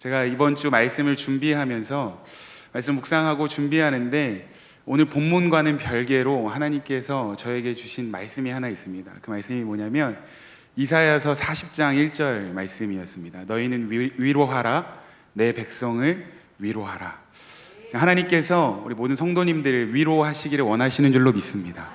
제가 이번 주 말씀을 준비하면서 말씀 묵상하고 준비하는데 오늘 본문과는 별개로 하나님께서 저에게 주신 말씀이 하나 있습니다. 그 말씀이 뭐냐면 이사야서 40장 1절 말씀이었습니다. 너희는 위로하라, 내 백성을 위로하라. 하나님께서 우리 모든 성도님들을 위로하시기를 원하시는 줄로 믿습니다.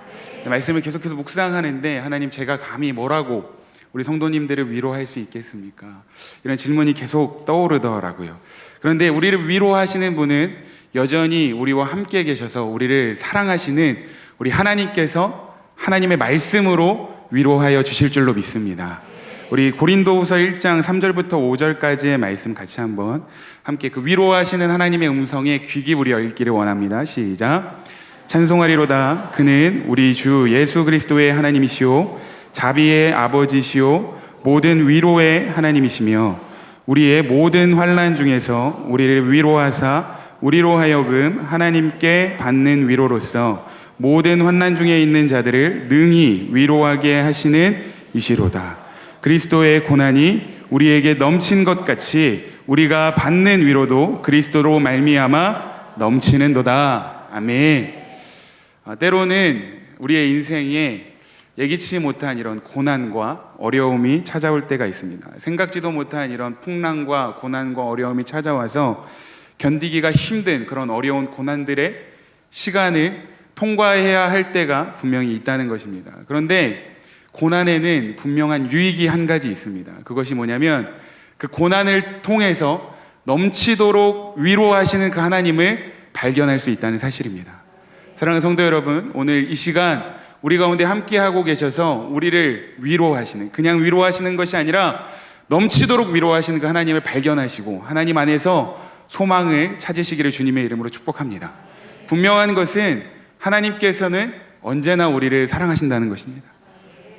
말씀을 계속해서 묵상하는데 하나님, 제가 감히 뭐라고 우리 성도님들을 위로할 수 있겠습니까? 이런 질문이 계속 떠오르더라고요. 그런데 우리를 위로하시는 분은 여전히 우리와 함께 계셔서 우리를 사랑하시는 우리 하나님께서 하나님의 말씀으로 위로하여 주실 줄로 믿습니다. 우리 고린도후서 1장 3절부터 5절까지의 말씀 같이 한번 함께 그 위로하시는 하나님의 음성에 귀 기울여 읽기를 원합니다. 시작. 찬송하리로다. 그는 우리 주 예수 그리스도의 하나님이시오 자비의 아버지시오 모든 위로의 하나님이시며 우리의 모든 환난 중에서 우리를 위로하사 우리로 하여금 하나님께 받는 위로로서 모든 환난 중에 있는 자들을 능히 위로하게 하시는 이시로다. 그리스도의 고난이 우리에게 넘친 것 같이 우리가 받는 위로도 그리스도로 말미암아 넘치는도다. 아멘. 때로는 우리의 인생에 예기치 못한 이런 고난과 어려움이 찾아올 때가 있습니다. 생각지도 못한 이런 풍랑과 고난과 어려움이 찾아와서 견디기가 힘든 그런 어려운 고난들의 시간을 통과해야 할 때가 분명히 있다는 것입니다. 그런데 고난에는 분명한 유익이 한 가지 있습니다. 그것이 뭐냐면 그 고난을 통해서 넘치도록 위로하시는 그 하나님을 발견할 수 있다는 사실입니다. 사랑하는 성도 여러분, 오늘 이 시간 우리 가운데 함께하고 계셔서 우리를 위로하시는, 그냥 위로하시는 것이 아니라 넘치도록 위로하시는 그 하나님을 발견하시고 하나님 안에서 소망을 찾으시기를 주님의 이름으로 축복합니다. 분명한 것은 하나님께서는 언제나 우리를 사랑하신다는 것입니다.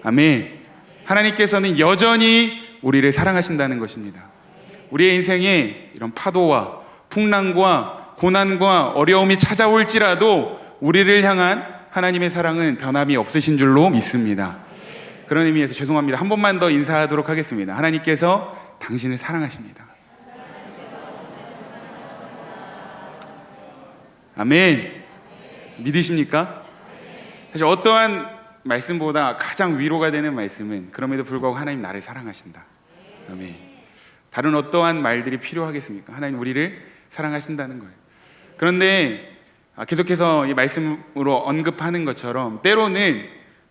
아멘. 하나님께서는 여전히 우리를 사랑하신다는 것입니다. 우리의 인생에 이런 파도와 풍랑과 고난과 어려움이 찾아올지라도 우리를 향한 하나님의 사랑은 변함이 없으신 줄로 믿습니다. 그런 의미에서 죄송합니다. 한 번만 더 인사하도록 하겠습니다. 하나님께서 당신을 사랑하십니다. 아멘. 믿으십니까? 사실 어떠한 말씀보다 가장 위로가 되는 말씀은 그럼에도 불구하고 하나님 나를 사랑하신다. 아멘. 다른 어떠한 말들이 필요하겠습니까? 하나님 우리를 사랑하신다는 거예요. 그런데 계속해서 이 말씀으로 언급하는 것처럼 때로는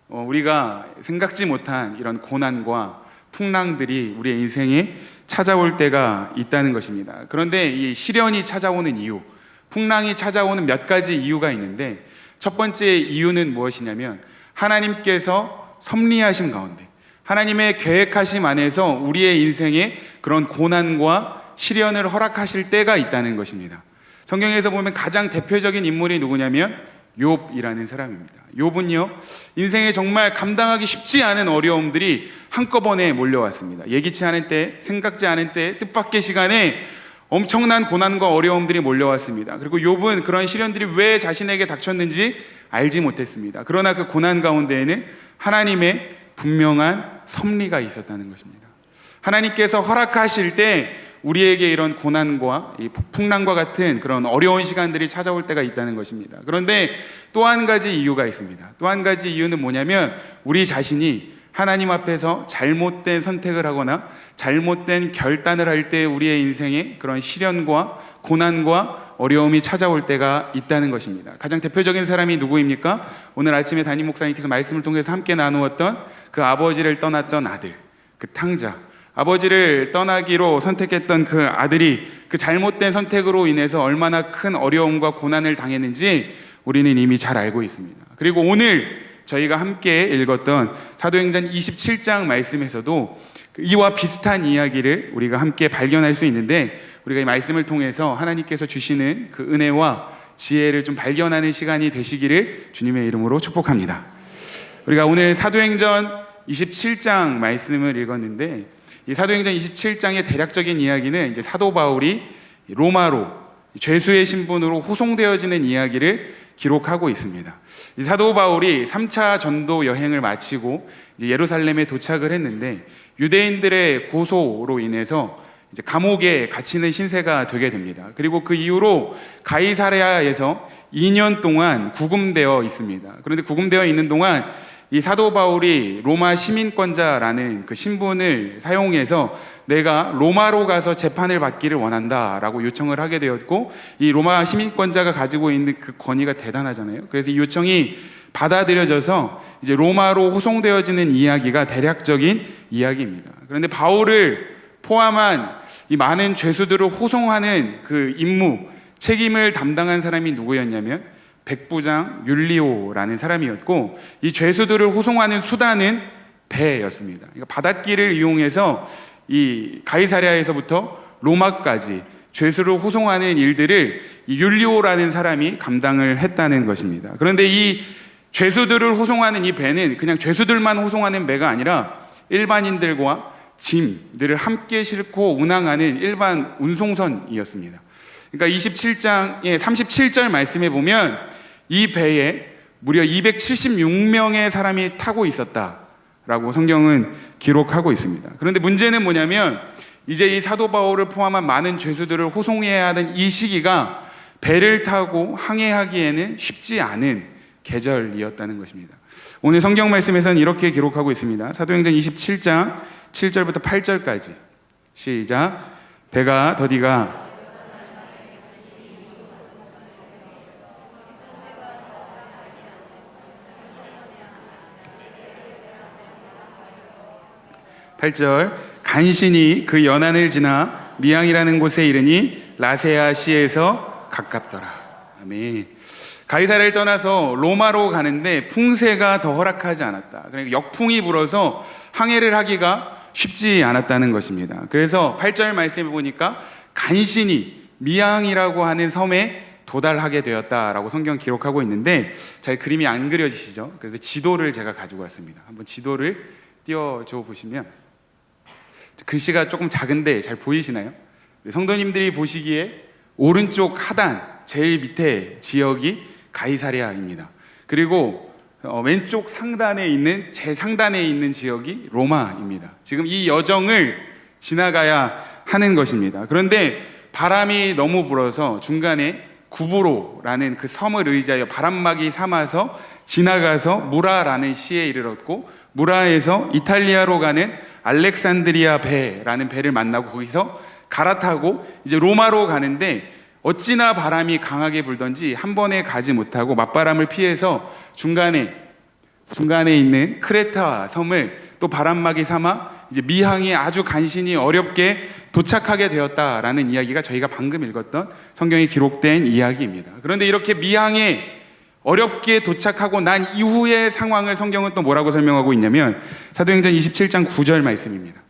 우리가 생각지 못한 이런 고난과 풍랑들이 우리의 인생에 찾아올 때가 있다는 것입니다. 그런데 이 시련이 찾아오는 이유, 풍랑이 찾아오는 몇 가지 이유가 있는데 첫 번째 이유는 무엇이냐면 하나님께서 섭리하심 가운데 하나님의 계획하심 안에서 우리의 인생에 그런 고난과 시련을 허락하실 때가 있다는 것입니다. 성경에서 보면 가장 대표적인 인물이 누구냐면 욥이라는 사람입니다. 욥은요, 인생에 정말 감당하기 쉽지 않은 어려움들이 한꺼번에 몰려왔습니다. 예기치 않은 때, 생각지 않은 때, 뜻밖의 시간에 엄청난 고난과 어려움들이 몰려왔습니다. 그리고 욥은 그런 시련들이 왜 자신에게 닥쳤는지 알지 못했습니다. 그러나 그 고난 가운데에는 하나님의 분명한 섭리가 있었다는 것입니다. 하나님께서 허락하실 때 우리에게 이런 고난과 이 풍랑과 같은 그런 어려운 시간들이 찾아올 때가 있다는 것입니다. 그런데 또 한 가지 이유가 있습니다. 또 한 가지 이유는 뭐냐면 우리 자신이 하나님 앞에서 잘못된 선택을 하거나 잘못된 결단을 할 때 우리의 인생에 그런 시련과 고난과 어려움이 찾아올 때가 있다는 것입니다. 가장 대표적인 사람이 누구입니까? 오늘 아침에 담임 목사님께서 말씀을 통해서 함께 나누었던 그 아버지를 떠났던 아들, 그 탕자, 아버지를 떠나기로 선택했던 그 아들이 그 잘못된 선택으로 인해서 얼마나 큰 어려움과 고난을 당했는지 우리는 이미 잘 알고 있습니다. 그리고 오늘 저희가 함께 읽었던 사도행전 27장 말씀에서도 이와 비슷한 이야기를 우리가 함께 발견할 수 있는데 우리가 이 말씀을 통해서 하나님께서 주시는 그 은혜와 지혜를 좀 발견하는 시간이 되시기를 주님의 이름으로 축복합니다. 우리가 오늘 사도행전 27장 말씀을 읽었는데 이 사도행전 27장의 대략적인 이야기는 이제 사도 바울이 로마로 죄수의 신분으로 호송되어지는 이야기를 기록하고 있습니다. 이 사도 바울이 3차 전도 여행을 마치고 이제 예루살렘에 도착을 했는데 유대인들의 고소로 인해서 이제 감옥에 갇히는 신세가 되게 됩니다. 그리고 그 이후로 가이사랴에서 2년 동안 구금되어 있습니다. 그런데 구금되어 있는 동안 이 사도 바울이 로마 시민권자라는 그 신분을 사용해서 내가 로마로 가서 재판을 받기를 원한다라고 요청을 하게 되었고, 이 로마 시민권자가 가지고 있는 그 권위가 대단하잖아요. 그래서 이 요청이 받아들여져서 이제 로마로 호송되어지는 이야기가 대략적인 이야기입니다. 그런데 바울을 포함한 이 많은 죄수들을 호송하는 그 임무, 책임을 담당한 사람이 누구였냐면 백부장 율리오라는 사람이었고, 이 죄수들을 호송하는 수단은 배였습니다. 그러니까 바닷길을 이용해서 이 가이사랴에서부터 로마까지 죄수를 호송하는 일들을 이 율리오라는 사람이 감당을 했다는 것입니다. 그런데 이 죄수들을 호송하는 이 배는 그냥 죄수들만 호송하는 배가 아니라 일반인들과 짐들을 함께 싣고 운항하는 일반 운송선이었습니다. 그러니까 27장의 37절 말씀에 보면 이 배에 무려 276명의 사람이 타고 있었다라고 성경은 기록하고 있습니다. 그런데 문제는 뭐냐면 이제 이 사도 바울을 포함한 많은 죄수들을 호송해야 하는 이 시기가 배를 타고 항해하기에는 쉽지 않은 계절이었다는 것입니다. 오늘 성경 말씀에서는 이렇게 기록하고 있습니다. 사도행전 27장 7절부터 8절까지 시작. 배가 더디가 8절 간신히 그 연안을 지나 미항이라는 곳에 이르니 라세아 시에서 가깝더라. 아멘. 가이사랴를 떠나서 로마로 가는데 풍세가 더 허락하지 않았다. 그러니까 역풍이 불어서 항해를 하기가 쉽지 않았다는 것입니다. 그래서 8절 말씀을 보니까 간신히 미항이라고 하는 섬에 도달하게 되었다라고 성경 기록하고 있는데 잘 그림이 안 그려지시죠? 그래서 지도를 제가 가지고 왔습니다. 한번 지도를 띄워줘 보시면 글씨가 조금 작은데 잘 보이시나요? 성도님들이 보시기에 오른쪽 하단 제일 밑에 지역이 가이사랴입니다. 그리고 왼쪽 상단에 있는 제일 상단에 있는 지역이 로마입니다. 지금 이 여정을 지나가야 하는 것입니다. 그런데 바람이 너무 불어서 중간에 구브로라는 그 섬을 의지하여 바람막이 삼아서 지나가서 무라라는 시에 이르렀고, 무라에서 이탈리아로 가는 알렉산드리아 배라는 배를 만나고 거기서 갈아타고 이제 로마로 가는데 어찌나 바람이 강하게 불던지 한 번에 가지 못하고 맞바람을 피해서 중간에 있는 크레타 섬을 또 바람막이 삼아 이제 미항에 아주 간신히 어렵게 도착하게 되었다라는 이야기가 저희가 방금 읽었던 성경에 기록된 이야기입니다. 그런데 이렇게 미항에 어렵게 도착하고 난 이후의 상황을 성경은 또 뭐라고 설명하고 있냐면 사도행전 27장 9절 말씀입니다.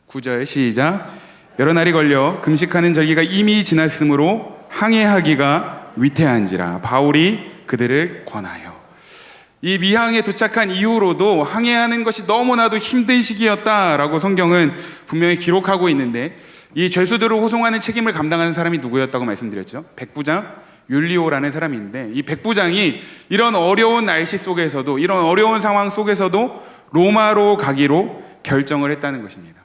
9절 시작. 여러 날이 걸려 금식하는 절기가 이미 지났으므로 항해하기가 위태한지라 바울이 그들을 권하여. 이 미항에 도착한 이후로도 항해하는 것이 너무나도 힘든 시기였다라고 성경은 분명히 기록하고 있는데, 이 죄수들을 호송하는 책임을 감당하는 사람이 누구였다고 말씀드렸죠? 백부장 율리오라는 사람인데, 이 백부장이 이런 어려운 날씨 속에서도, 이런 어려운 상황 속에서도 로마로 가기로 결정을 했다는 것입니다.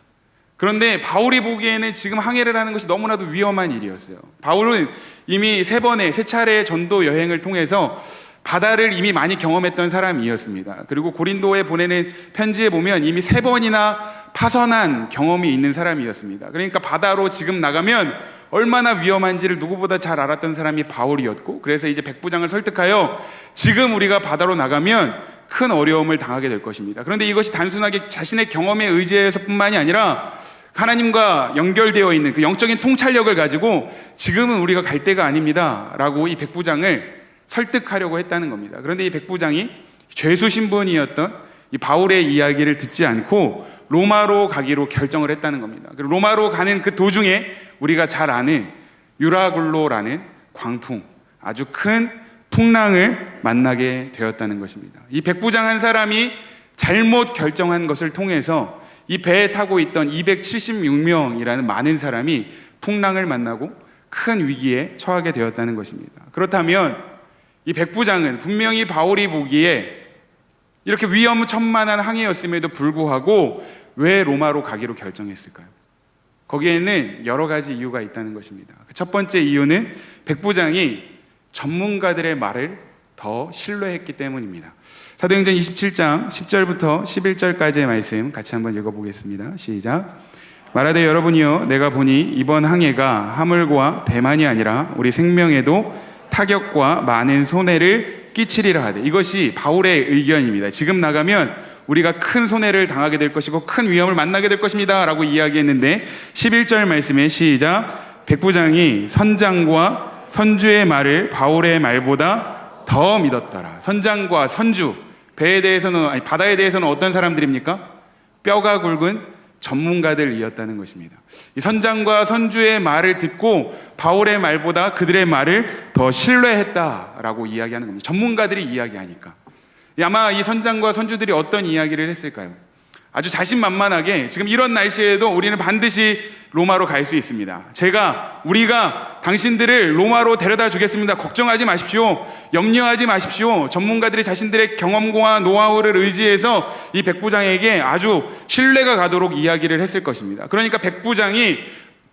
그런데 바울이 보기에는 지금 항해를 하는 것이 너무나도 위험한 일이었어요. 바울은 이미 세 차례의 전도 여행을 통해서 바다를 이미 많이 경험했던 사람이었습니다. 그리고 고린도에 보내는 편지에 보면 이미 3번이나 파선한 경험이 있는 사람이었습니다. 그러니까 바다로 지금 나가면 얼마나 위험한지를 누구보다 잘 알았던 사람이 바울이었고, 그래서 이제 백부장을 설득하여 지금 우리가 바다로 나가면 큰 어려움을 당하게 될 것입니다. 그런데 이것이 단순하게 자신의 경험에 의지해서뿐만이 아니라 하나님과 연결되어 있는 그 영적인 통찰력을 가지고 지금은 우리가 갈 때가 아닙니다 라고 이 백부장을 설득하려고 했다는 겁니다. 그런데 이 백부장이 죄수 신분이었던 이 바울의 이야기를 듣지 않고 로마로 가기로 결정을 했다는 겁니다. 그리고 로마로 가는 그 도중에 우리가 잘 아는 유라굴로라는 광풍, 아주 큰 풍랑을 만나게 되었다는 것입니다. 이 백부장 한 사람이 잘못 결정한 것을 통해서 이 배에 타고 있던 276명이라는 많은 사람이 풍랑을 만나고 큰 위기에 처하게 되었다는 것입니다. 그렇다면 이 백부장은 분명히 바울이 보기에 이렇게 위험천만한 항해였음에도 불구하고 왜 로마로 가기로 결정했을까요? 거기에는 여러 가지 이유가 있다는 것입니다. 첫 번째 이유는 백부장이 전문가들의 말을 더 신뢰했기 때문입니다. 사도행전 27장 10절부터 11절까지의 말씀 같이 한번 읽어보겠습니다. 시작. 말하되 여러분이여 내가 보니 이번 항해가 화물과 배만이 아니라 우리 생명에도 타격과 많은 손해를 끼치리라 하되, 이것이 바울의 의견입니다. 지금 나가면 우리가 큰 손해를 당하게 될 것이고 큰 위험을 만나게 될 것입니다 라고 이야기했는데 11절 말씀에 시작. 백부장이 선장과 선주의 말을 바울의 말보다 더 믿었더라. 선장과 선주, 배에 대해서는, 아니 바다에 대해서는 어떤 사람들입니까? 뼈가 굵은 전문가들이었다는 것입니다. 이 선장과 선주의 말을 듣고 바울의 말보다 그들의 말을 더 신뢰했다라고 이야기하는 겁니다. 전문가들이 이야기하니까. 아마 이 선장과 선주들이 어떤 이야기를 했을까요? 아주 자신만만하게 지금 이런 날씨에도 우리는 반드시 로마로 갈 수 있습니다. 우리가 당신들을 로마로 데려다 주겠습니다. 걱정하지 마십시오. 염려하지 마십시오. 전문가들이 자신들의 경험과 노하우를 의지해서 이 백부장에게 아주 신뢰가 가도록 이야기를 했을 것입니다. 그러니까 백부장이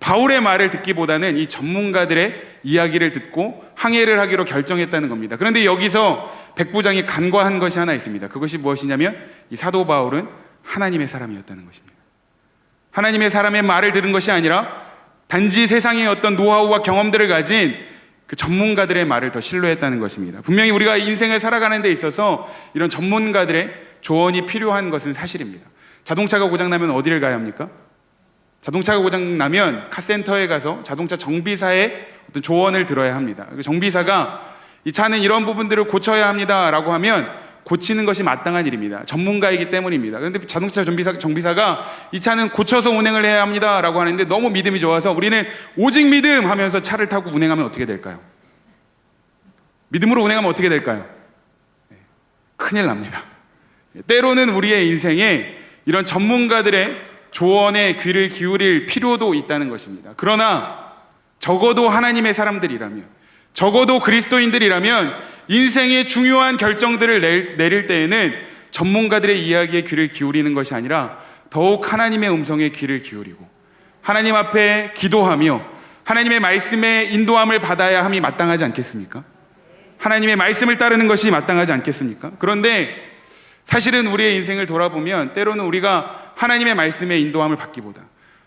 바울의 말을 듣기보다는 이 전문가들의 이야기를 듣고 항해를 하기로 결정했다는 겁니다. 그런데 여기서 백부장이 간과한 것이 하나 있습니다. 그것이 무엇이냐면 이 사도 바울은 하나님의 사람이었다는 것입니다. 하나님의 사람의 말을 들은 것이 아니라 단지 세상의 어떤 노하우와 경험들을 가진 그 전문가들의 말을 더 신뢰했다는 것입니다. 분명히 우리가 인생을 살아가는 데 있어서 이런 전문가들의 조언이 필요한 것은 사실입니다. 자동차가 고장나면 어디를 가야 합니까? 자동차가 고장나면 카센터에 가서 자동차 정비사의 어떤 조언을 들어야 합니다. 정비사가 이 차는 이런 부분들을 고쳐야 합니다 라고 하면 고치는 것이 마땅한 일입니다. 전문가이기 때문입니다. 그런데 자동차 정비사가 이 차는 고쳐서 운행을 해야 합니다 라고 하는데 너무 믿음이 좋아서 우리는 오직 믿음 하면서 차를 타고 운행하면 어떻게 될까요? 믿음으로 운행하면 어떻게 될까요? 큰일 납니다. 때로는 우리의 인생에 이런 전문가들의 조언에 귀를 기울일 필요도 있다는 것입니다. 그러나 적어도 하나님의 사람들이라면, 적어도 그리스도인들이라면 인생의 중요한 결정들을 내릴 때에는 전문가들의 이야기에 귀를 기울이는 것이 아니라 더욱 하나님의 음성에 귀를 기울이고 하나님 앞에 기도하며 하나님의 말씀의 인도함을 받아야 함이 마땅하지 않겠습니까? 하나님의 말씀을 따르는 것이 마땅하지 않겠습니까? 그런데 사실은 우리의 인생을 돌아보면 때로는 우리가 하나님의 말씀의 인도함을 받기보다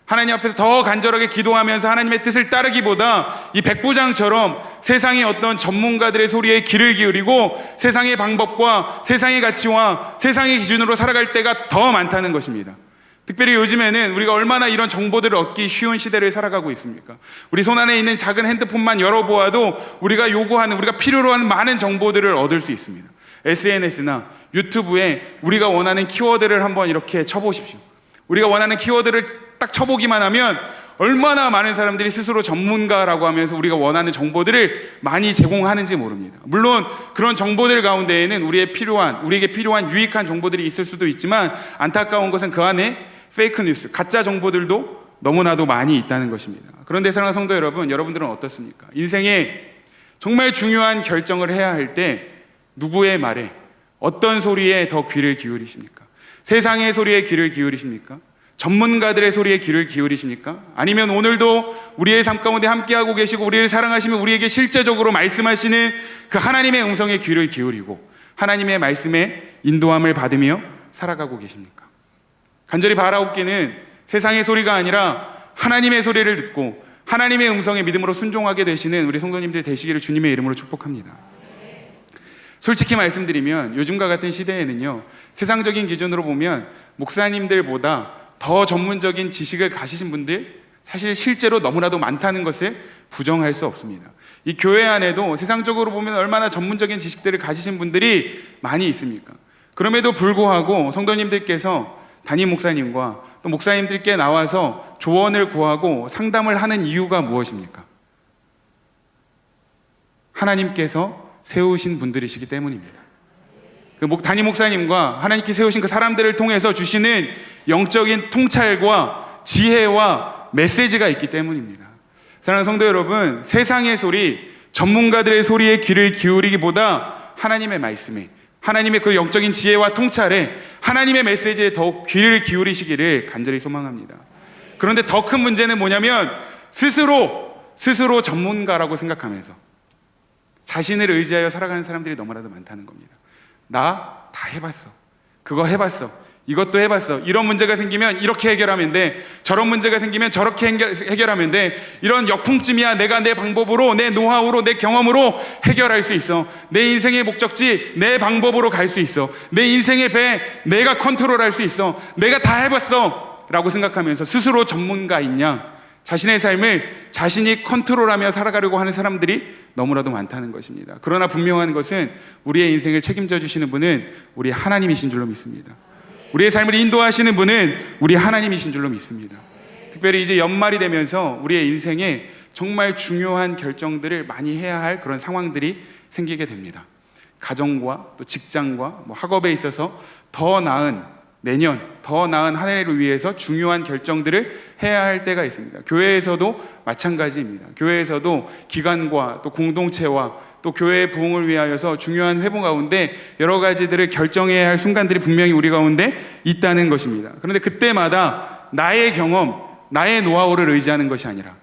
하나님 앞에서 더 간절하게 기도하면서 하나님의 뜻을 따르기보다 이 백부장처럼 세상의 어떤 전문가들의 소리에 귀를 기울이고 세상의 방법과 세상의 가치와 세상의 기준으로 살아갈 때가 더 많다는 것입니다. 특별히 요즘에는 우리가 얼마나 이런 정보들을 얻기 쉬운 시대를 살아가고 있습니까? 우리 손안에 있는 작은 핸드폰만 열어보아도 우리가 요구하는, 우리가 필요로 하는 많은 정보들을 얻을 수 있습니다. SNS나 유튜브에 우리가 원하는 키워드를 한번 이렇게 쳐보십시오. 우리가 원하는 키워드를 딱 쳐보기만 하면 얼마나 많은 사람들이 스스로 전문가라고 하면서 우리가 원하는 정보들을 많이 제공하는지 모릅니다. 물론 그런 정보들 가운데에는 우리에게 필요한 유익한 정보들이 있을 수도 있지만 안타까운 것은 그 안에 페이크 뉴스, 가짜 정보들도 너무나도 많이 있다는 것입니다. 그런데 사랑하는 성도 여러분, 여러분들은 어떻습니까? 인생에 정말 중요한 결정을 해야 할 때 누구의 말에, 어떤 소리에 더 귀를 기울이십니까? 세상의 소리에 귀를 기울이십니까? 전문가들의 소리에 귀를 기울이십니까? 아니면 오늘도 우리의 삶 가운데 함께하고 계시고 우리를 사랑하시며 우리에게 실제적으로 말씀하시는 그 하나님의 음성에 귀를 기울이고 하나님의 말씀에 인도함을 받으며 살아가고 계십니까? 간절히 바라옵기는 세상의 소리가 아니라 하나님의 소리를 듣고 하나님의 음성에 믿음으로 순종하게 되시는 우리 성도님들 되시기를 주님의 이름으로 축복합니다. 솔직히 말씀드리면 요즘과 같은 시대에는요, 세상적인 기준으로 보면 목사님들보다 더 전문적인 지식을 가지신 분들 사실 실제로 너무나도 많다는 것을 부정할 수 없습니다. 이 교회 안에도 세상적으로 보면 얼마나 전문적인 지식들을 가지신 분들이 많이 있습니까? 그럼에도 불구하고 성도님들께서 담임 목사님과 또 목사님들께 나와서 조언을 구하고 상담을 하는 이유가 무엇입니까? 하나님께서 세우신 분들이시기 때문입니다. 그 담임 목사님과 하나님께 세우신 그 사람들을 통해서 주시는 영적인 통찰과 지혜와 메시지가 있기 때문입니다. 사랑하는 성도 여러분, 세상의 소리, 전문가들의 소리에 귀를 기울이기보다 하나님의 말씀에, 하나님의 그 영적인 지혜와 통찰에, 하나님의 메시지에 더욱 귀를 기울이시기를 간절히 소망합니다. 그런데 더 큰 문제는 뭐냐면 스스로 전문가라고 생각하면서 자신을 의지하여 살아가는 사람들이 너무나도 많다는 겁니다. 나 다 해봤어. 그거 해봤어. 이것도 해봤어. 이런 문제가 생기면 이렇게 해결하면 돼. 저런 문제가 생기면 저렇게 해결하면 돼. 이런 역풍쯤이야. 내가 내 방법으로, 내 노하우로, 내 경험으로 해결할 수 있어. 내 인생의 목적지 내 방법으로 갈 수 있어. 내 인생의 배 내가 컨트롤할 수 있어. 내가 다 해봤어 라고 생각하면서 스스로 전문가인 양 자신의 삶을 자신이 컨트롤하며 살아가려고 하는 사람들이 너무나도 많다는 것입니다. 그러나 분명한 것은 우리의 인생을 책임져 주시는 분은 우리 하나님이신 줄로 믿습니다. 우리의 삶을 인도하시는 분은 우리 하나님이신 줄로 믿습니다. 특별히 이제 연말이 되면서 우리의 인생에 정말 중요한 결정들을 많이 해야 할 그런 상황들이 생기게 됩니다. 가정과 또 직장과 학업에 있어서 더 나은 내년, 더 나은 한 해를 위해서 중요한 결정들을 해야 할 때가 있습니다. 교회에서도 마찬가지입니다. 교회에서도 기관과 또 공동체와 또 교회의 부흥을 위하여서 중요한 회복 가운데 여러 가지들을 결정해야 할 순간들이 분명히 우리 가운데 있다는 것입니다. 그런데 그때마다 나의 경험, 나의 노하우를 의지하는 것이 아니라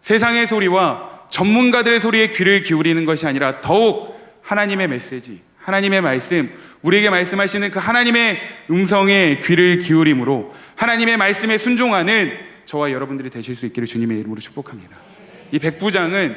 세상의 소리와 전문가들의 소리에 귀를 기울이는 것이 아니라 더욱 하나님의 메시지, 하나님의 말씀, 우리에게 말씀하시는 그 하나님의 음성에 귀를 기울임으로 하나님의 말씀에 순종하는 저와 여러분들이 되실 수 있기를 주님의 이름으로 축복합니다. 이 백부장은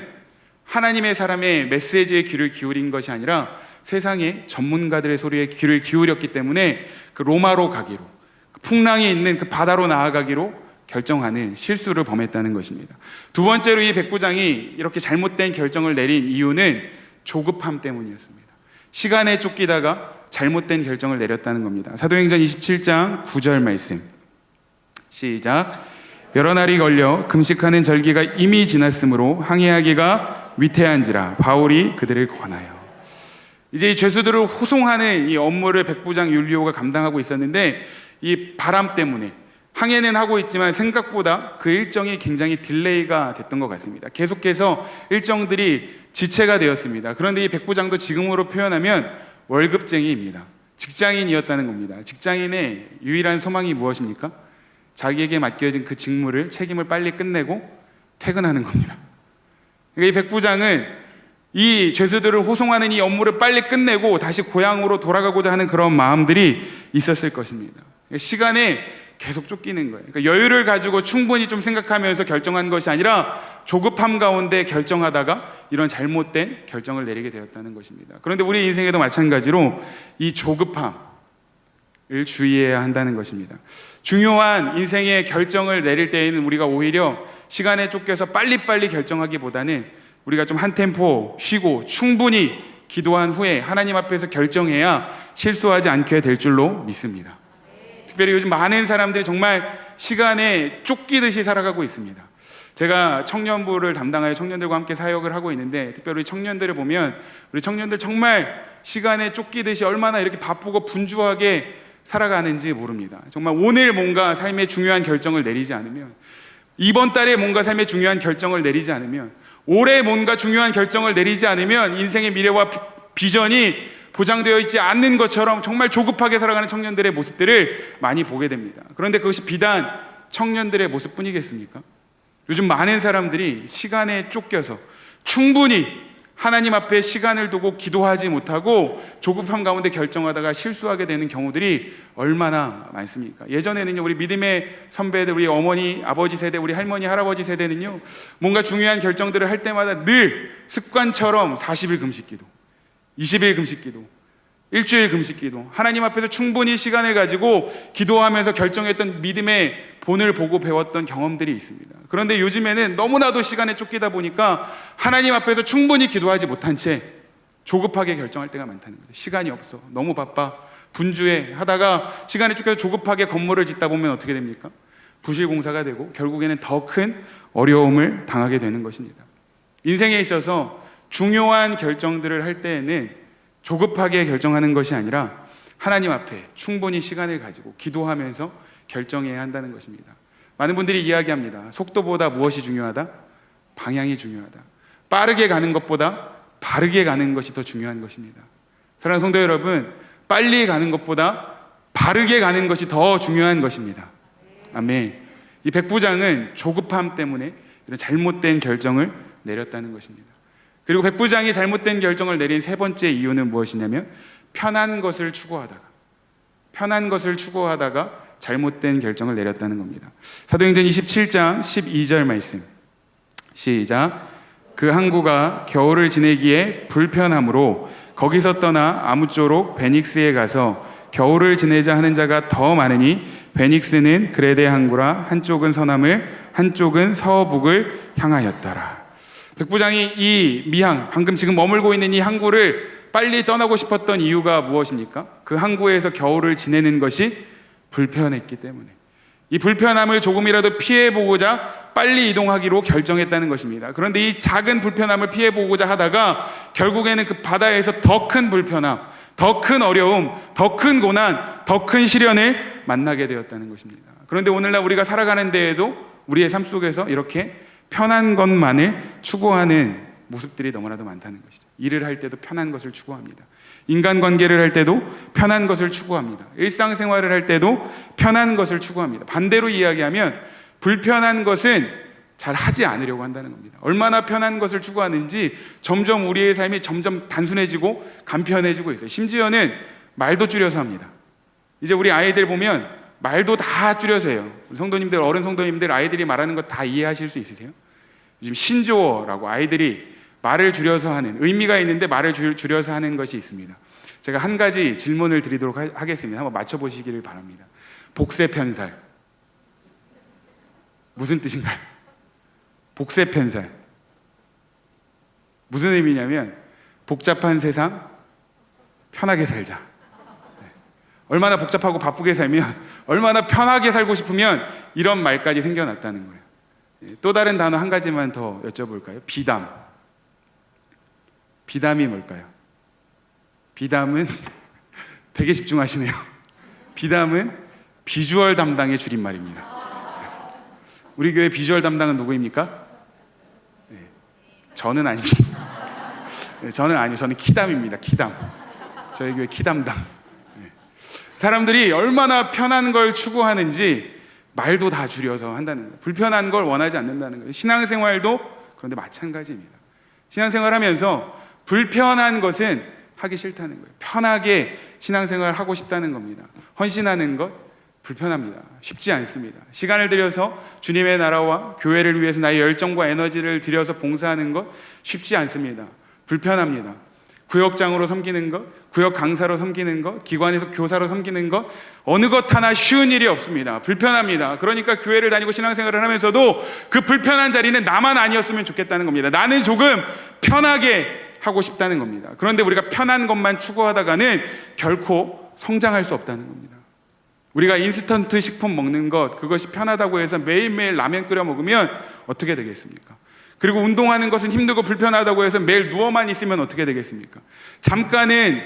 하나님의 사람의 메시지에 귀를 기울인 것이 아니라 세상의 전문가들의 소리에 귀를 기울였기 때문에 그 로마로 가기로, 그 풍랑이 있는 그 바다로 나아가기로 결정하는 실수를 범했다는 것입니다. 두 번째로 이 백부장이 이렇게 잘못된 결정을 내린 이유는 조급함 때문이었습니다. 시간에 쫓기다가 잘못된 결정을 내렸다는 겁니다. 사도행전 27장 9절 말씀 시작. 여러 날이 걸려 금식하는 절기가 이미 지났으므로 항해하기가 위태한지라 바울이 그들을 권하여. 이제 이 죄수들을 호송하는 이 업무를 백부장 율리오가 감당하고 있었는데 이 바람 때문에 항해는 하고 있지만 생각보다 그 일정이 굉장히 딜레이가 됐던 것 같습니다. 계속해서 일정들이 지체가 되었습니다. 그런데 이 백부장도 지금으로 표현하면 월급쟁이입니다. 직장인이었다는 겁니다. 직장인의 유일한 소망이 무엇입니까? 자기에게 맡겨진 그 직무를, 책임을 빨리 끝내고 퇴근하는 겁니다. 그러니까 이 백부장은 이 죄수들을 호송하는 이 업무를 빨리 끝내고 다시 고향으로 돌아가고자 하는 그런 마음들이 있었을 것입니다. 시간에 계속 쫓기는 거예요. 그러니까 여유를 가지고 충분히 좀 생각하면서 결정한 것이 아니라 조급함 가운데 결정하다가 이런 잘못된 결정을 내리게 되었다는 것입니다. 그런데 우리 인생에도 마찬가지로 이 조급함을 주의해야 한다는 것입니다. 중요한 인생의 결정을 내릴 때에는 우리가 오히려 시간에 쫓겨서 빨리빨리 결정하기보다는 우리가 좀 한 템포 쉬고 충분히 기도한 후에 하나님 앞에서 결정해야 실수하지 않게 될 줄로 믿습니다. 특별히 요즘 많은 사람들이 정말 시간에 쫓기듯이 살아가고 있습니다. 제가 청년부를 담당하여 청년들과 함께 사역을 하고 있는데 특별히 청년들을 보면 우리 청년들 정말 시간에 쫓기듯이 얼마나 이렇게 바쁘고 분주하게 살아가는지 모릅니다. 정말 오늘 뭔가 삶의 중요한 결정을 내리지 않으면, 이번 달에 뭔가 삶의 중요한 결정을 내리지 않으면, 올해 뭔가 중요한 결정을 내리지 않으면 인생의 미래와 비전이 보장되어 있지 않는 것처럼 정말 조급하게 살아가는 청년들의 모습들을 많이 보게 됩니다. 그런데 그것이 비단 청년들의 모습뿐이겠습니까? 요즘 많은 사람들이 시간에 쫓겨서 충분히 하나님 앞에 시간을 두고 기도하지 못하고 조급함 가운데 결정하다가 실수하게 되는 경우들이 얼마나 많습니까? 예전에는요, 우리 믿음의 선배들, 우리 어머니, 아버지 세대, 우리 할머니, 할아버지 세대는요, 뭔가 중요한 결정들을 할 때마다 늘 습관처럼 40일 금식기도, 20일 금식기도, 일주일 금식기도, 하나님 앞에서 충분히 시간을 가지고 기도하면서 결정했던 믿음의 본을 보고 배웠던 경험들이 있습니다. 그런데 요즘에는 너무나도 시간에 쫓기다 보니까 하나님 앞에서 충분히 기도하지 못한 채 조급하게 결정할 때가 많다는 거죠. 시간이 없어, 너무 바빠, 분주해 하다가 시간에 쫓겨서 조급하게 건물을 짓다 보면 어떻게 됩니까? 부실공사가 되고 결국에는 더 큰 어려움을 당하게 되는 것입니다. 인생에 있어서 중요한 결정들을 할 때에는 조급하게 결정하는 것이 아니라 하나님 앞에 충분히 시간을 가지고 기도하면서 결정해야 한다는 것입니다. 많은 분들이 이야기합니다. 속도보다 무엇이 중요하다? 방향이 중요하다. 빠르게 가는 것보다 바르게 가는 것이 더 중요한 것입니다. 사랑하는 성도 여러분, 빨리 가는 것보다 바르게 가는 것이 더 중요한 것입니다. 아멘. 이 백부장은 조급함 때문에 이런 잘못된 결정을 내렸다는 것입니다. 그리고 백부장이 잘못된 결정을 내린 세 번째 이유는 무엇이냐면 편한 것을 추구하다가 잘못된 결정을 내렸다는 겁니다. 사도행전 27장 12절 말씀 시작. 그 항구가 겨울을 지내기에 불편하므로 거기서 떠나 아무쪼록 베닉스에 가서 겨울을 지내자 하는 자가 더 많으니 베닉스는 그레데 항구라 한쪽은 서남을 한쪽은 서북을 향하였더라. 백부장이 이 미항, 방금 지금 머물고 있는 이 항구를 빨리 떠나고 싶었던 이유가 무엇입니까? 그 항구에서 겨울을 지내는 것이 불편했기 때문에, 이 불편함을 조금이라도 피해보고자 빨리 이동하기로 결정했다는 것입니다. 그런데 이 작은 불편함을 피해보고자 하다가 결국에는 그 바다에서 더 큰 불편함, 더 큰 어려움, 더 큰 고난, 더 큰 시련을 만나게 되었다는 것입니다. 그런데 오늘날 우리가 살아가는 데에도 우리의 삶 속에서 이렇게 편한 것만을 추구하는 모습들이 너무나도 많다는 것이죠. 일을 할 때도 편한 것을 추구합니다. 인간관계를 할 때도 편한 것을 추구합니다. 일상생활을 할 때도 편한 것을 추구합니다. 반대로 이야기하면 불편한 것은 잘 하지 않으려고 한다는 겁니다. 얼마나 편한 것을 추구하는지 점점 우리의 삶이 점점 단순해지고 간편해지고 있어요. 심지어는 말도 줄여서 합니다. 이제 우리 아이들 보면 말도 다 줄여서 해요. 성도님들, 어른 성도님들, 아이들이 말하는 거 다 이해하실 수 있으세요? 요즘 신조어라고 아이들이 말을 줄여서 하는, 의미가 있는데 말을 줄여서 하는 것이 있습니다. 제가 한 가지 질문을 드리도록 하겠습니다. 한번 맞춰보시기를 바랍니다. 복세편살 무슨 뜻인가요? 복세편살 무슨 의미냐면 복잡한 세상 편하게 살자. 얼마나 복잡하고 바쁘게 살면, 얼마나 편하게 살고 싶으면 이런 말까지 생겨났다는 거예요. 또 다른 단어 한 가지만 더 여쭤볼까요? 비담이 뭘까요? 비담은 되게 집중하시네요. 비담은 비주얼 담당의 줄임말입니다. 우리 교회 비주얼 담당은 누구입니까? 네, 저는 아닙니다. 네, 저는 키담입니다. 키담. 저희 교회 키담당. 네. 사람들이 얼마나 편한 걸 추구하는지 말도 다 줄여서 한다는 거예요. 불편한 걸 원하지 않는다는 거예요. 신앙생활도 그런데 마찬가지입니다. 신앙생활하면서 불편한 것은 하기 싫다는 거예요. 편하게 신앙생활을 하고 싶다는 겁니다. 헌신하는 것 불편합니다. 쉽지 않습니다. 시간을 들여서 주님의 나라와 교회를 위해서 나의 열정과 에너지를 들여서 봉사하는 것 쉽지 않습니다. 불편합니다. 구역장으로 섬기는 것, 구역 강사로 섬기는 것, 기관에서 교사로 섬기는 것, 어느 것 하나 쉬운 일이 없습니다. 불편합니다. 그러니까 교회를 다니고 신앙생활을 하면서도 그 불편한 자리는 나만 아니었으면 좋겠다는 겁니다. 나는 조금 편하게 하고 싶다는 겁니다. 그런데 우리가 편한 것만 추구하다가는 결코 성장할 수 없다는 겁니다. 우리가 인스턴트 식품 먹는 것, 그것이 편하다고 해서 매일매일 라면 끓여 먹으면 어떻게 되겠습니까? 그리고 운동하는 것은 힘들고 불편하다고 해서 매일 누워만 있으면 어떻게 되겠습니까? 잠깐은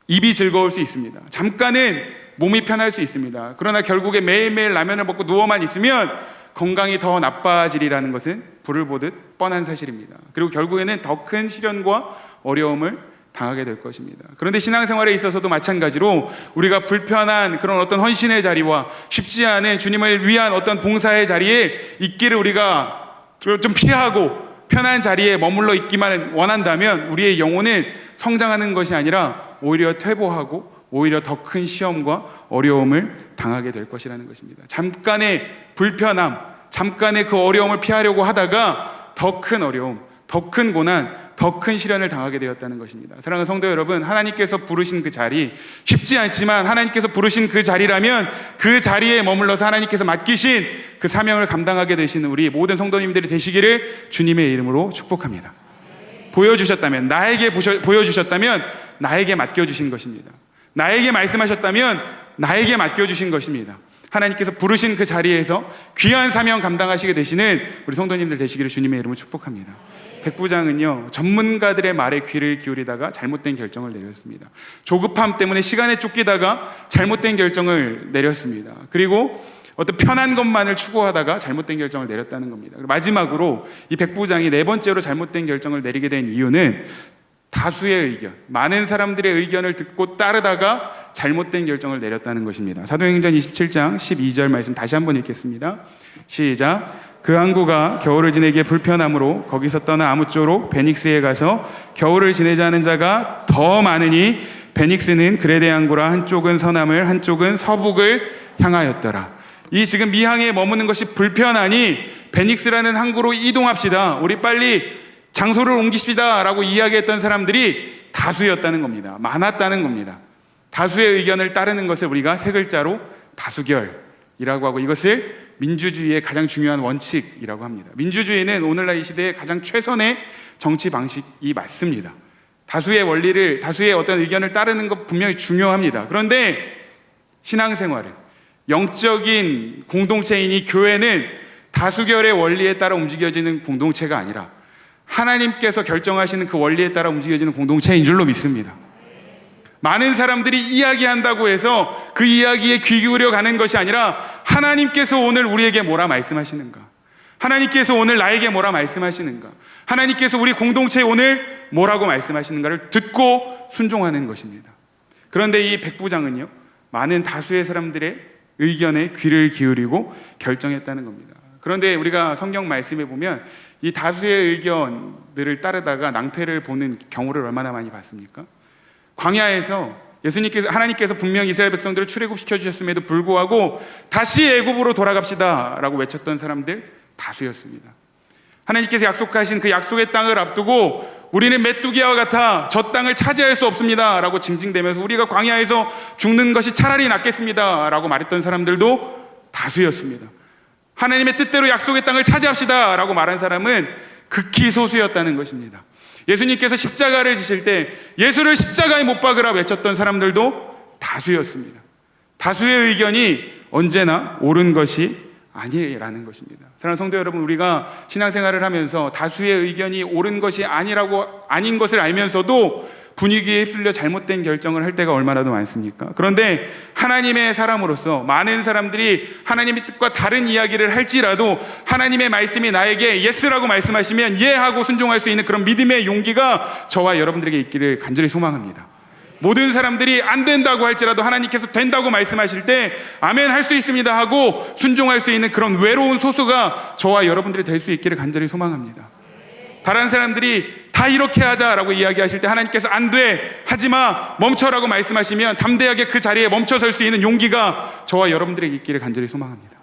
입이 즐거울 수 있습니다. 잠깐은 몸이 편할 수 있습니다. 그러나 결국에 매일매일 라면을 먹고 누워만 있으면 건강이 더 나빠지리라는 것은 불을 보듯 뻔한 사실입니다. 그리고 결국에는 더 큰 시련과 어려움을 당하게 될 것입니다. 그런데 신앙생활에 있어서도 마찬가지로 우리가 불편한 그런 어떤 헌신의 자리와 쉽지 않은 주님을 위한 어떤 봉사의 자리에 있기를 우리가 좀 피하고 편한 자리에 머물러 있기만 원한다면 우리의 영혼은 성장하는 것이 아니라 오히려 퇴보하고 오히려 더 큰 시험과 어려움을 당하게 될 것이라는 것입니다. 잠깐의 불편함, 잠깐의 그 어려움을 피하려고 하다가 더 큰 어려움, 더 큰 고난, 더 큰 시련을 당하게 되었다는 것입니다. 사랑하는 성도 여러분, 하나님께서 부르신 그 자리, 쉽지 않지만 하나님께서 부르신 그 자리라면 그 자리에 머물러서 하나님께서 맡기신 그 사명을 감당하게 되시는 우리 모든 성도님들이 되시기를 주님의 이름으로 축복합니다. 보여주셨다면, 나에게 보여주셨다면 나에게 맡겨주신 것입니다. 나에게 말씀하셨다면 나에게 맡겨주신 것입니다. 하나님께서 부르신 그 자리에서 귀한 사명 감당하시게 되시는 우리 성도님들 되시기를 주님의 이름으로 축복합니다. 백부장은요, 전문가들의 말에 귀를 기울이다가 잘못된 결정을 내렸습니다. 조급함 때문에 시간에 쫓기다가 잘못된 결정을 내렸습니다. 그리고 어떤 편한 것만을 추구하다가 잘못된 결정을 내렸다는 겁니다. 마지막으로 이 백부장이 네 번째로 잘못된 결정을 내리게 된 이유는 다수의 의견, 많은 사람들의 의견을 듣고 따르다가 잘못된 결정을 내렸다는 것입니다. 사도행전 27장 12절 말씀 다시 한번 읽겠습니다. 시작. 그 항구가 겨울을 지내기에 불편하므로 거기서 떠나 아무쪼록 베닉스에 가서 겨울을 지내자 하는 자가 더 많으니 베닉스는 그레데 항구라 한쪽은 서남을 한쪽은 서북을 향하였더라. 이 지금 미항에 머무는 것이 불편하니 베닉스라는 항구로 이동합시다. 우리 빨리 장소를 옮기십시다 라고 이야기했던 사람들이 다수였다는 겁니다. 많았다는 겁니다. 다수의 의견을 따르는 것을 우리가 세 글자로 다수결이라고 하고, 이것을 민주주의의 가장 중요한 원칙이라고 합니다. 민주주의는 오늘날 이 시대의 가장 최선의 정치 방식이 맞습니다. 다수의 원리를, 다수의 어떤 의견을 따르는 것 분명히 중요합니다. 그런데 신앙생활은, 영적인 공동체인 이 교회는 다수결의 원리에 따라 움직여지는 공동체가 아니라 하나님께서 결정하시는 그 원리에 따라 움직여지는 공동체인 줄로 믿습니다. 많은 사람들이 이야기한다고 해서 그 이야기에 귀 기울여 가는 것이 아니라 하나님께서 오늘 우리에게 뭐라 말씀하시는가, 하나님께서 오늘 나에게 뭐라 말씀하시는가, 하나님께서 우리 공동체에 오늘 뭐라고 말씀하시는가를 듣고 순종하는 것입니다. 그런데 이 백부장은요, 많은 다수의 사람들의 의견에 귀를 기울이고 결정했다는 겁니다. 그런데 우리가 성경 말씀에 보면 이 다수의 의견들을 따르다가 낭패를 보는 경우를 얼마나 많이 봤습니까? 광야에서 하나님께서 분명히 이스라엘 백성들을 출애굽시켜 주셨음에도 불구하고 다시 애굽으로 돌아갑시다 라고 외쳤던 사람들 다수였습니다. 하나님께서 약속하신 그 약속의 땅을 앞두고 우리는 메뚜기와 같아 저 땅을 차지할 수 없습니다 라고 징징대면서 우리가 광야에서 죽는 것이 차라리 낫겠습니다 라고 말했던 사람들도 다수였습니다. 하나님의 뜻대로 약속의 땅을 차지합시다 라고 말한 사람은 극히 소수였다는 것입니다. 예수님께서 십자가를 지실 때 예수를 십자가에 못 박으라 외쳤던 사람들도 다수였습니다. 다수의 의견이 언제나 옳은 것이 아니라는 것입니다. 사랑하는 성도 여러분, 우리가 신앙생활을 하면서 다수의 의견이 옳은 것이 아닌 것을 알면서도 분위기에 휩쓸려 잘못된 결정을 할 때가 얼마나 더 많습니까? 그런데 하나님의 사람으로서 많은 사람들이 하나님의 뜻과 다른 이야기를 할지라도 하나님의 말씀이 나에게 예스라고 말씀하시면 예 하고 순종할 수 있는 그런 믿음의 용기가 저와 여러분들에게 있기를 간절히 소망합니다. 모든 사람들이 안 된다고 할지라도 하나님께서 된다고 말씀하실 때 아멘 할 수 있습니다 하고 순종할 수 있는 그런 외로운 소수가 저와 여러분들이 될 수 있기를 간절히 소망합니다. 다른 사람들이 다 이렇게 하자라고 이야기하실 때 하나님께서 안 돼, 하지마, 멈춰라고 말씀하시면 담대하게 그 자리에 멈춰설 수 있는 용기가 저와 여러분들에게 있기를 간절히 소망합니다.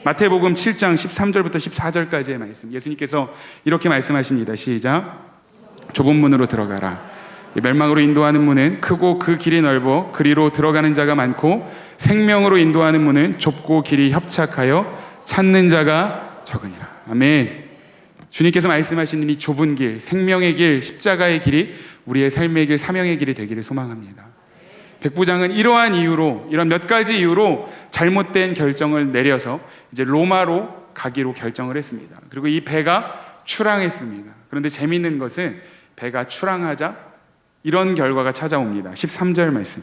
마태복음 7장 13절부터 14절까지의 말씀, 예수님께서 이렇게 말씀하십니다. 시작. 좁은 문으로 들어가라. 멸망으로 인도하는 문은 크고 그 길이 넓어 그리로 들어가는 자가 많고 생명으로 인도하는 문은 좁고 길이 협착하여 찾는 자가 적으니라. 아멘. 주님께서 말씀하시는 이 좁은 길, 생명의 길, 십자가의 길이 우리의 삶의 길, 사명의 길이 되기를 소망합니다. 백부장은 이러한 이유로, 이런 몇 가지 이유로 잘못된 결정을 내려서 이제 로마로 가기로 결정을 했습니다. 그리고 이 배가 출항했습니다. 그런데 재미있는 것은 배가 출항하자 이런 결과가 찾아옵니다. 13절 말씀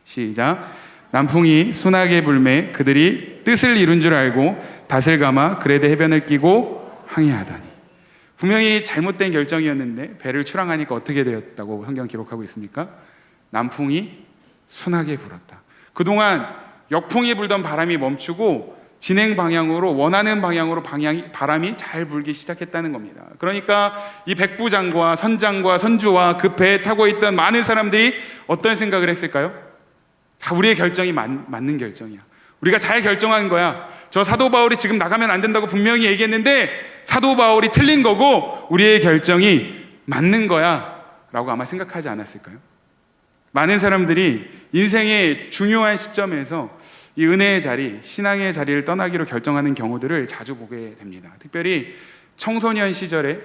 시작. 남풍이 순하게 불매 그들이 뜻을 이룬 줄 알고 닷을 감아 그레데 해변을 끼고 항해하다니. 분명히 잘못된 결정이었는데 배를 출항하니까 어떻게 되었다고 성경 기록하고 있습니까? 남풍이 순하게 불었다. 그동안 역풍이 불던 바람이 멈추고 진행 방향으로, 원하는 방향으로 바람이 잘 불기 시작했다는 겁니다. 그러니까 이 백부장과 선장과 선주와 그 배에 타고 있던 많은 사람들이 어떤 생각을 했을까요? 다 우리의 결정이 맞는 결정이야. 우리가 잘 결정한 거야. 저 사도 바울이 지금 나가면 안 된다고 분명히 얘기했는데 사도 바울이 틀린 거고 우리의 결정이 맞는 거야 라고 아마 생각하지 않았을까요? 많은 사람들이 인생의 중요한 시점에서 이 은혜의 자리, 신앙의 자리를 떠나기로 결정하는 경우들을 자주 보게 됩니다. 특별히 청소년 시절에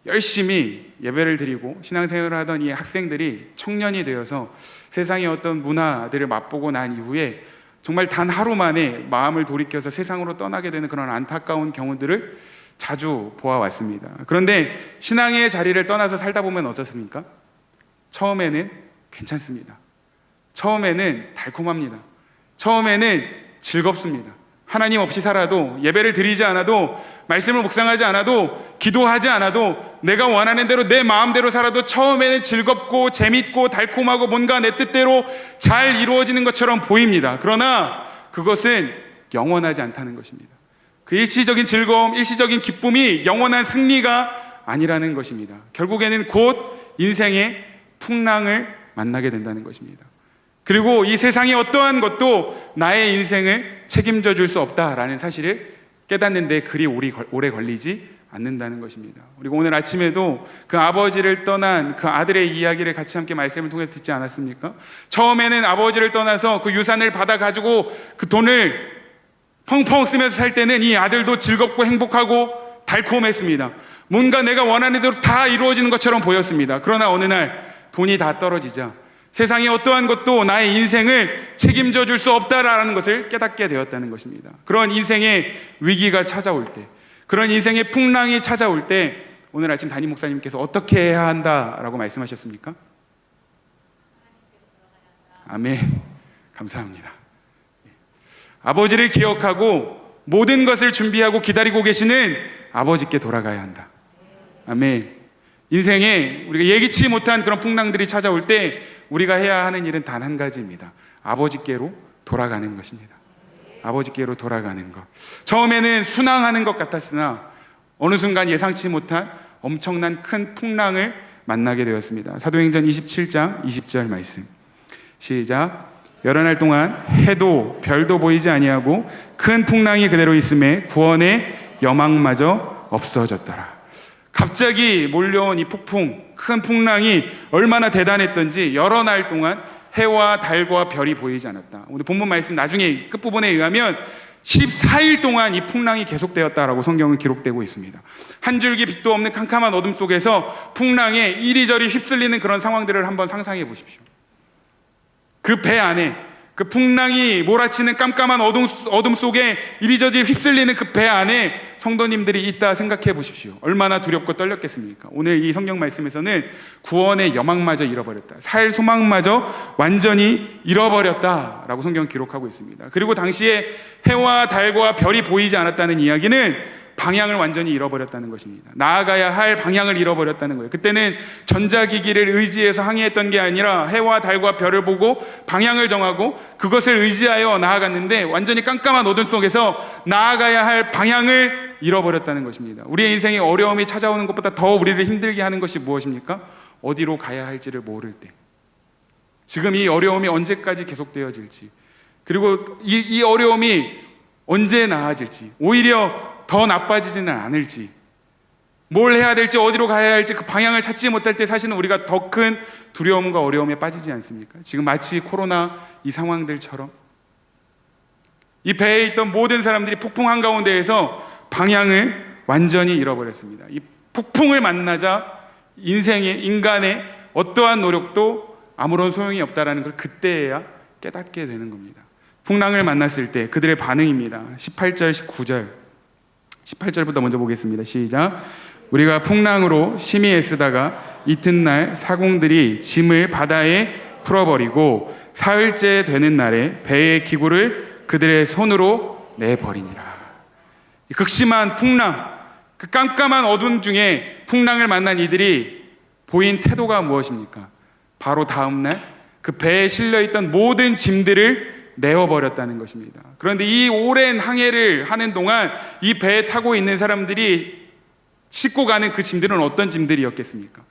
열심히 예배를 드리고 신앙생활을 하던 이 학생들이 청년이 되어서 세상의 어떤 문화들을 맛보고 난 이후에 정말 단 하루 만에 마음을 돌이켜서 세상으로 떠나게 되는 그런 안타까운 경우들을 자주 보아왔습니다. 그런데 신앙의 자리를 떠나서 살다 보면 어떻습니까? 처음에는 괜찮습니다. 처음에는 달콤합니다. 처음에는 즐겁습니다. 하나님 없이 살아도, 예배를 드리지 않아도, 말씀을 묵상하지 않아도, 기도하지 않아도 내가 원하는 대로 내 마음대로 살아도 처음에는 즐겁고 재밌고 달콤하고 뭔가 내 뜻대로 잘 이루어지는 것처럼 보입니다. 그러나 그것은 영원하지 않다는 것입니다. 그 일시적인 즐거움, 일시적인 기쁨이 영원한 승리가 아니라는 것입니다. 결국에는 곧 인생의 풍랑을 만나게 된다는 것입니다. 그리고 이 세상의 어떠한 것도 나의 인생을 책임져 줄 수 없다라는 사실을 깨닫는 데 그리 오래 걸리지 않는다는 것입니다. 그리고 오늘 아침에도 그 아버지를 떠난 그 아들의 이야기를 같이 함께 말씀을 통해서 듣지 않았습니까? 처음에는 아버지를 떠나서 그 유산을 받아 가지고 그 돈을 펑펑 쓰면서 살 때는 이 아들도 즐겁고 행복하고 달콤했습니다. 뭔가 내가 원하는 대로 다 이루어지는 것처럼 보였습니다. 그러나 어느 날 돈이 다 떨어지자 세상의 어떠한 것도 나의 인생을 책임져 줄 수 없다라는 것을 깨닫게 되었다는 것입니다. 그런 인생의 위기가 찾아올 때, 그런 인생의 풍랑이 찾아올 때 오늘 아침 담임 목사님께서 어떻게 해야 한다라고 말씀하셨습니까? 아멘. 감사합니다. 아버지를 기억하고 모든 것을 준비하고 기다리고 계시는 아버지께 돌아가야 한다. 아멘. 인생에 우리가 예기치 못한 그런 풍랑들이 찾아올 때 우리가 해야 하는 일은 단 한 가지입니다. 아버지께로 돌아가는 것입니다. 아버지께로 돌아가는 것. 처음에는 순항하는 것 같았으나 어느 순간 예상치 못한 엄청난 큰 풍랑을 만나게 되었습니다. 사도행전 27장 20절 말씀. 시작. 여러 날 동안 해도 별도 보이지 아니하고 큰 풍랑이 그대로 있음에 구원의 여망마저 없어졌더라. 갑자기 몰려온 이 폭풍, 큰 풍랑이 얼마나 대단했던지 여러 날 동안 해와 달과 별이 보이지 않았다. 오늘 본문 말씀 나중에 끝부분에 의하면 14일 동안 이 풍랑이 계속되었다라고 성경은 기록되고 있습니다. 한 줄기 빛도 없는 캄캄한 어둠 속에서 풍랑에 이리저리 휩쓸리는 그런 상황들을 한번 상상해 보십시오. 그 배 안에, 그 풍랑이 몰아치는 깜깜한 어둠 속에 이리저리 휩쓸리는 그 배 안에 성도님들이 있다 생각해 보십시오. 얼마나 두렵고 떨렸겠습니까? 오늘 이 성경 말씀에서는 구원의 여망마저 잃어버렸다, 살 소망마저 완전히 잃어버렸다라고 성경은 기록하고 있습니다. 그리고 당시에 해와 달과 별이 보이지 않았다는 이야기는 방향을 완전히 잃어버렸다는 것입니다. 나아가야 할 방향을 잃어버렸다는 거예요. 그때는 전자기기를 의지해서 항해했던 게 아니라 해와 달과 별을 보고 방향을 정하고 그것을 의지하여 나아갔는데 완전히 깜깜한 어둠 속에서 나아가야 할 방향을 잃어버렸다는 것입니다. 우리의 인생에 어려움이 찾아오는 것보다 더 우리를 힘들게 하는 것이 무엇입니까? 어디로 가야 할지를 모를 때, 지금 이 어려움이 언제까지 계속되어질지, 그리고 이 어려움이 언제 나아질지, 오히려 더 나빠지지는 않을지, 뭘 해야 될지, 어디로 가야 할지 그 방향을 찾지 못할 때 사실은 우리가 더 큰 두려움과 어려움에 빠지지 않습니까? 지금 마치 코로나 이 상황들처럼 이 배에 있던 모든 사람들이 폭풍 한가운데에서 방향을 완전히 잃어버렸습니다. 이 폭풍을 만나자 인간의 어떠한 노력도 아무런 소용이 없다라는 걸 그때야 깨닫게 되는 겁니다. 풍랑을 만났을 때 그들의 반응입니다. 18절, 19절. 18절부터 먼저 보겠습니다. 시작. 우리가 풍랑으로 심히 애쓰다가 이튿날 사공들이 짐을 바다에 풀어버리고 사흘째 되는 날에 배의 기구를 그들의 손으로 내버리니라. 극심한 풍랑, 그 깜깜한 어둠 중에 풍랑을 만난 이들이 보인 태도가 무엇입니까? 바로 다음날 그 배에 실려있던 모든 짐들을 내어버렸다는 것입니다. 그런데 이 오랜 항해를 하는 동안 이 배에 타고 있는 사람들이 싣고 가는 그 짐들은 어떤 짐들이었겠습니까?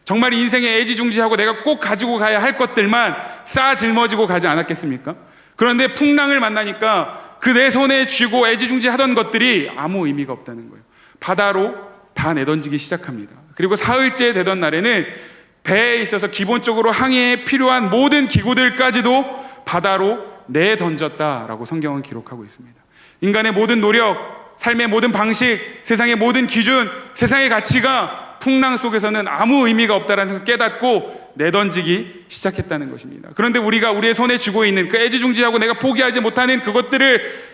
정말 인생에 애지중지하고 내가 꼭 가지고 가야 할 것들만 쌓아 짊어지고 가지 않았겠습니까? 그런데 풍랑을 만나니까 그 내 손에 쥐고 애지중지하던 것들이 아무 의미가 없다는 거예요. 바다로 다 내던지기 시작합니다. 그리고 사흘째 되던 날에는 배에 있어서 기본적으로 항해에 필요한 모든 기구들까지도 바다로 내던졌다라고 성경은 기록하고 있습니다. 인간의 모든 노력, 삶의 모든 방식, 세상의 모든 기준, 세상의 가치가 풍랑 속에서는 아무 의미가 없다라는 것을 깨닫고 내던지기 시작했다는 것입니다. 그런데 우리가 우리의 손에 쥐고 있는 그 애지중지하고 내가 포기하지 못하는 그것들을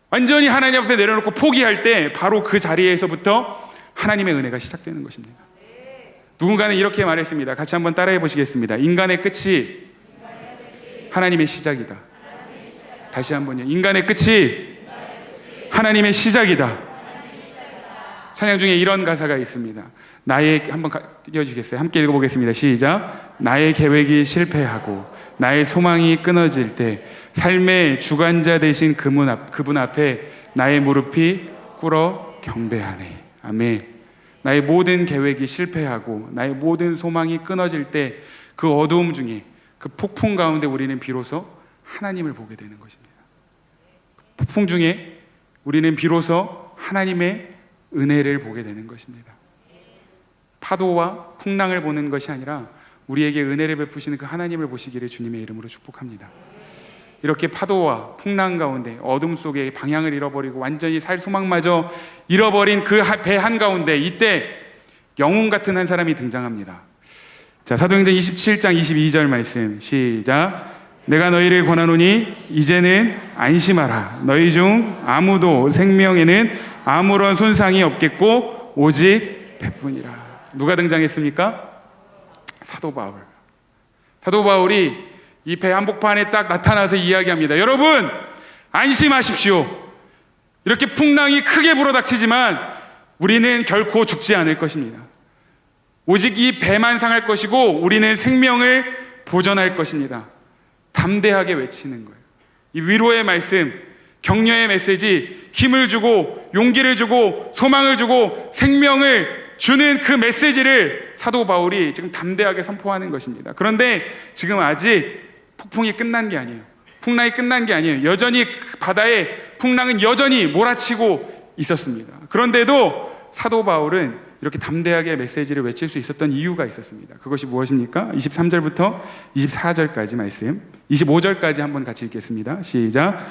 완전히 하나님 앞에 내려놓고 포기할 때 바로 그 자리에서부터 하나님의 은혜가 시작되는 것입니다. 누군가는 이렇게 말했습니다. 같이 한번 따라해 보시겠습니다. 인간의 끝이 하나님의 시작이다. 다시 한번요. 인간의 끝이 하나님의 시작이다. 찬양 중에 이런 가사가 있습니다. 한번 띄워주시겠어요? 함께 읽어보겠습니다. 시작. 나의 계획이 실패하고 나의 소망이 끊어질 때 삶의 주관자 되신 그분 앞에 나의 무릎이 꿇어 경배하네. 아멘. 나의 모든 계획이 실패하고 나의 모든 소망이 끊어질 때 그 어두움 중에, 그 폭풍 가운데 우리는 비로소 하나님을 보게 되는 것입니다. 폭풍 중에 우리는 비로소 하나님의 은혜를 보게 되는 것입니다. 파도와 풍랑을 보는 것이 아니라 우리에게 은혜를 베푸시는 그 하나님을 보시기를 주님의 이름으로 축복합니다. 이렇게 파도와 풍랑 가운데 어둠 속에 방향을 잃어버리고 완전히 살 소망마저 잃어버린 그 배 한가운데 이때 영웅 같은 한 사람이 등장합니다. 자, 사도행전 27장 22절 말씀 시작. 내가 너희를 권하노니 이제는 안심하라. 너희 중 아무도 생명에는 아무런 손상이 없겠고 오직 배뿐이라. 누가 등장했습니까? 사도 바울. 사도 바울이 이 배 한복판에 딱 나타나서 이야기합니다. 여러분 안심하십시오. 이렇게 풍랑이 크게 불어닥치지만 우리는 결코 죽지 않을 것입니다. 오직 이 배만 상할 것이고 우리는 생명을 보존할 것입니다. 담대하게 외치는 거예요. 이 위로의 말씀, 격려의 메시지, 힘을 주고 용기를 주고 소망을 주고 생명을 주는 그 메시지를 사도 바울이 지금 담대하게 선포하는 것입니다. 그런데 지금 아직 폭풍이 끝난 게 아니에요. 풍랑이 끝난 게 아니에요. 여전히 바다에 풍랑은 여전히 몰아치고 있었습니다. 그런데도 사도 바울은 이렇게 담대하게 메시지를 외칠 수 있었던 이유가 있었습니다. 그것이 무엇입니까? 23절부터 24절까지 말씀, 25절까지 한번 같이 읽겠습니다. 시작.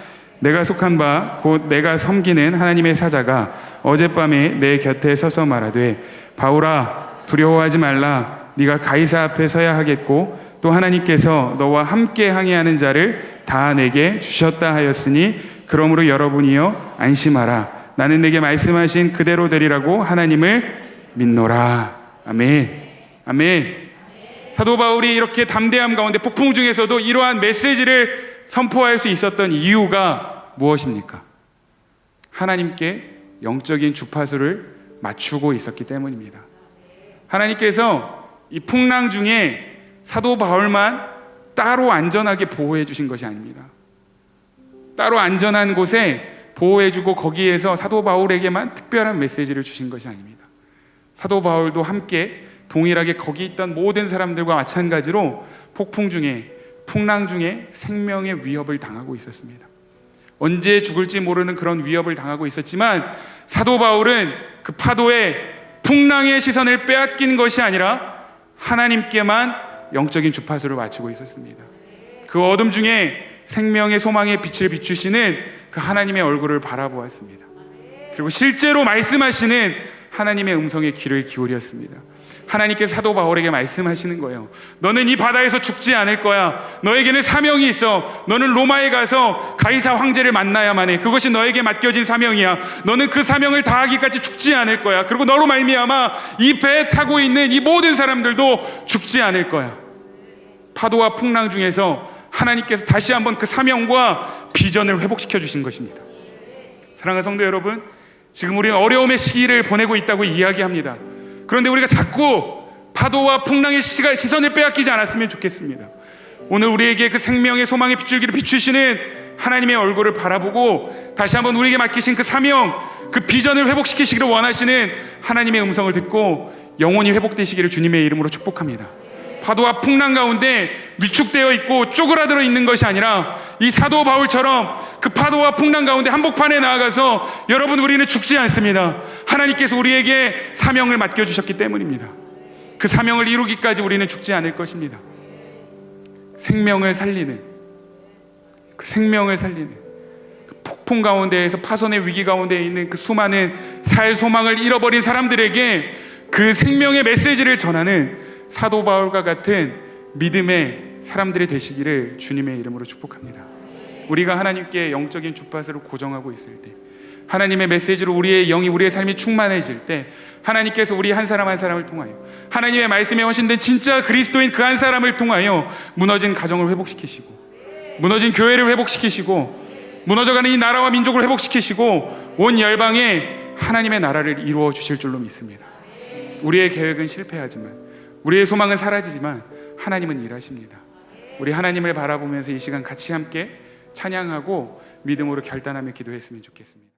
내가 속한 바 곧 내가 섬기는 하나님의 사자가 어젯밤에 내 곁에 서서 말하되 바울아 두려워하지 말라. 네가 가이사 앞에 서야 하겠고 또 하나님께서 너와 함께 항해하는 자를 다 내게 주셨다 하였으니 그러므로 여러분이여 안심하라. 나는 내게 말씀하신 그대로 되리라고 하나님을 믿노라. 아멘. 아멘. 사도 바울이 이렇게 담대함 가운데 폭풍 중에서도 이러한 메시지를 선포할 수 있었던 이유가 무엇입니까? 하나님께 영적인 주파수를 맞추고 있었기 때문입니다. 하나님께서 이 풍랑 중에 사도 바울만 따로 안전하게 보호해 주신 것이 아닙니다. 따로 안전한 곳에 보호해 주고 거기에서 사도 바울에게만 특별한 메시지를 주신 것이 아닙니다. 사도 바울도 함께 동일하게 거기 있던 모든 사람들과 마찬가지로 폭풍 중에, 풍랑 중에 생명의 위협을 당하고 있었습니다. 언제 죽을지 모르는 그런 위협을 당하고 있었지만 사도 바울은 그 파도에 풍랑의 시선을 빼앗긴 것이 아니라 하나님께만 영적인 주파수를 맞추고 있었습니다. 그 어둠 중에 생명의 소망의 빛을 비추시는 그 하나님의 얼굴을 바라보았습니다. 그리고 실제로 말씀하시는 하나님의 음성에 귀를 기울였습니다. 하나님께서 사도 바울에게 말씀하시는 거예요. 너는 이 바다에서 죽지 않을 거야. 너에게는 사명이 있어. 너는 로마에 가서 가이사 황제를 만나야만 해. 그것이 너에게 맡겨진 사명이야. 너는 그 사명을 다하기까지 죽지 않을 거야. 그리고 너로 말미암아 이 배에 타고 있는 이 모든 사람들도 죽지 않을 거야. 파도와 풍랑 중에서 하나님께서 다시 한번 그 사명과 비전을 회복시켜 주신 것입니다. 사랑하는 성도 여러분, 지금 우리는 어려움의 시기를 보내고 있다고 이야기합니다. 그런데 우리가 자꾸 파도와 풍랑의 시선을 빼앗기지 않았으면 좋겠습니다. 오늘 우리에게 그 생명의 소망의 빗줄기를 비추시는 하나님의 얼굴을 바라보고 다시 한번 우리에게 맡기신 그 사명, 그 비전을 회복시키시기를 원하시는 하나님의 음성을 듣고 영혼이 회복되시기를 주님의 이름으로 축복합니다. 파도와 풍랑 가운데 위축되어 있고 쪼그라들어 있는 것이 아니라 이 사도 바울처럼 그 파도와 풍랑 가운데 한복판에 나아가서 여러분 우리는 죽지 않습니다. 하나님께서 우리에게 사명을 맡겨주셨기 때문입니다. 그 사명을 이루기까지 우리는 죽지 않을 것입니다. 생명을 살리는 그 폭풍 가운데에서 파손의 위기 가운데 있는 그 수많은 살 소망을 잃어버린 사람들에게 그 생명의 메시지를 전하는 사도 바울과 같은 믿음의 사람들이 되시기를 주님의 이름으로 축복합니다. 우리가 하나님께 영적인 주파수를 고정하고 있을 때, 하나님의 메시지로 우리의 영이, 우리의 삶이 충만해질 때 하나님께서 우리 한 사람 한 사람을 통하여 하나님의 말씀에 헌신된 진짜 그리스도인 그 한 사람을 통하여 무너진 가정을 회복시키시고, 무너진 교회를 회복시키시고, 무너져가는 이 나라와 민족을 회복시키시고, 온 열방에 하나님의 나라를 이루어 주실 줄로 믿습니다. 우리의 계획은 실패하지만, 우리의 소망은 사라지지만 하나님은 일하십니다. 우리 하나님을 바라보면서 이 시간 같이 함께 찬양하고 믿음으로 결단하며 기도했으면 좋겠습니다.